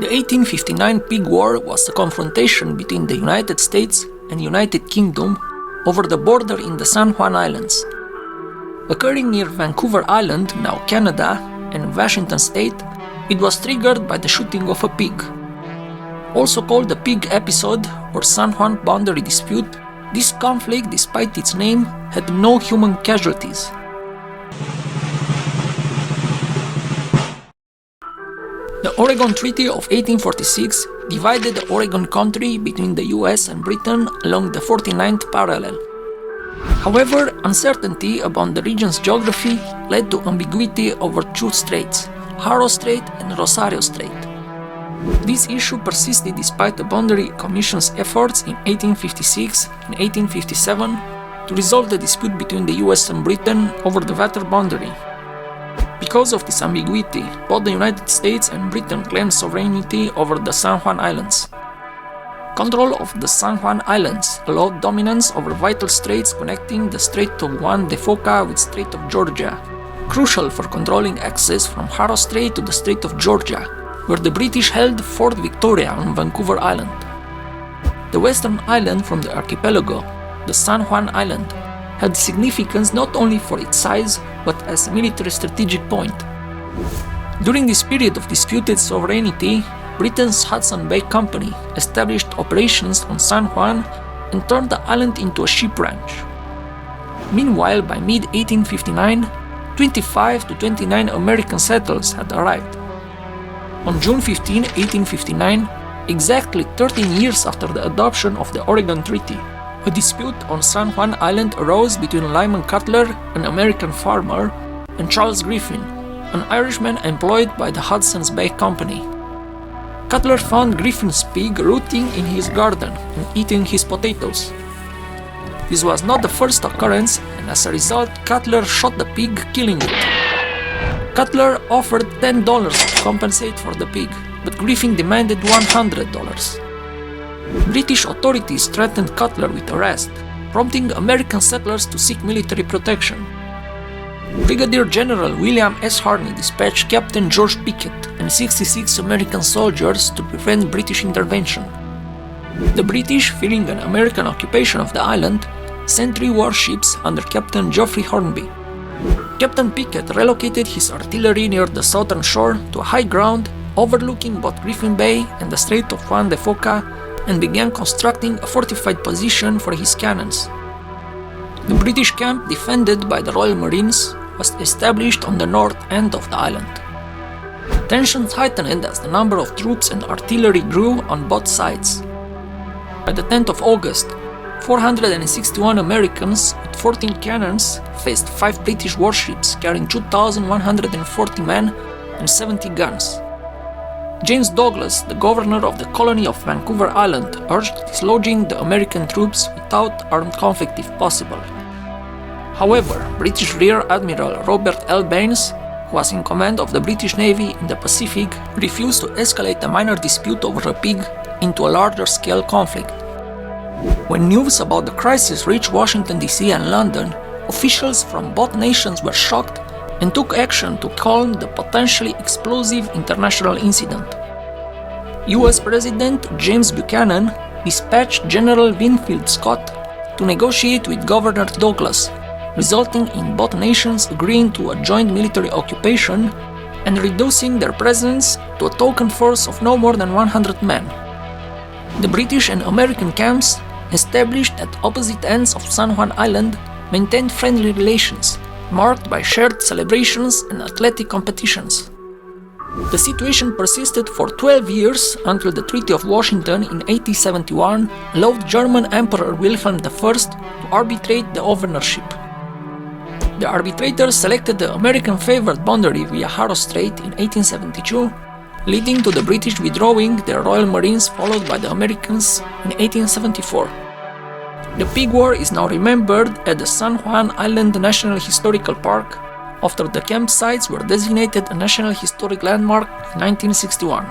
The 1859 Pig War was a confrontation between the United States and United Kingdom over the border in the San Juan Islands. Occurring near Vancouver Island, now Canada, and Washington State, it was triggered by the shooting of a pig. Also called the Pig Episode or San Juan Boundary Dispute, this conflict, despite its name, had no human casualties. The Oregon Treaty of 1846 divided the Oregon Country between the US and Britain along the 49th parallel. However, uncertainty about the region's geography led to ambiguity over two straits, Haro Strait and Rosario Strait. This issue persisted despite the Boundary Commission's efforts in 1856 and 1857 to resolve the dispute between the US and Britain over the water boundary. Because of this ambiguity, both the United States and Britain claimed sovereignty over the San Juan Islands. Control of the San Juan Islands allowed dominance over vital straits connecting the Strait of Juan de Fuca with Strait of Georgia, crucial for controlling access from Haro Strait to the Strait of Georgia, where the British held Fort Victoria on Vancouver Island. The western island from the archipelago, the San Juan Island, had significance not only for its size but as a military strategic point. During this period of disputed sovereignty, Britain's Hudson Bay Company established operations on San Juan and turned the island into a sheep ranch. Meanwhile, by mid-1859, 25 to 29 American settlers had arrived. On June 15, 1859, exactly 13 years after the adoption of the Oregon Treaty, a dispute on San Juan Island arose between Lyman Cutler, an American farmer, and Charles Griffin, an Irishman employed by the Hudson's Bay Company. Cutler found Griffin's pig rooting in his garden and eating his potatoes. This was not the first occurrence, and as a result, Cutler shot the pig, killing it. Cutler offered $10 to compensate for the pig, but Griffin demanded $100. British authorities threatened Cutler with arrest, prompting American settlers to seek military protection. Brigadier General William S. Harney dispatched Captain George Pickett and 66 American soldiers to prevent British intervention. The British, fearing an American occupation of the island, sent 3 warships under Captain Geoffrey Hornby. Captain Pickett relocated his artillery near the southern shore to a high ground overlooking both Griffin Bay and the Strait of Juan de Fuca and began constructing a fortified position for his cannons. The British camp, defended by the Royal Marines, was established on the north end of the island. Tensions heightened as the number of troops and artillery grew on both sides. By the 10th of August, 461 Americans with 14 cannons faced 5 British warships carrying 2,140 men and 70 guns. James Douglas, the governor of the colony of Vancouver Island, urged dislodging the American troops without armed conflict if possible. However, British Rear Admiral Robert L. Baines, who was in command of the British Navy in the Pacific, refused to escalate a minor dispute over a pig into a larger-scale conflict. When news about the crisis reached Washington, D.C. and London, officials from both nations were shocked and took action to calm the potentially explosive international incident. US President James Buchanan dispatched General Winfield Scott to negotiate with Governor Douglas, resulting in both nations agreeing to a joint military occupation and reducing their presence to a token force of no more than 100 men. The British and American camps, established at opposite ends of San Juan Island, maintained friendly relations, marked by shared celebrations and athletic competitions. The situation persisted for 12 years until the Treaty of Washington in 1871 allowed German Emperor Wilhelm I to arbitrate the ownership. The arbitrators selected the American-favored boundary via Haro Strait in 1872, leading to the British withdrawing their Royal Marines, followed by the Americans in 1874. The Pig War is now remembered at the San Juan Island National Historical Park after the campsites were designated a National Historic Landmark in 1961.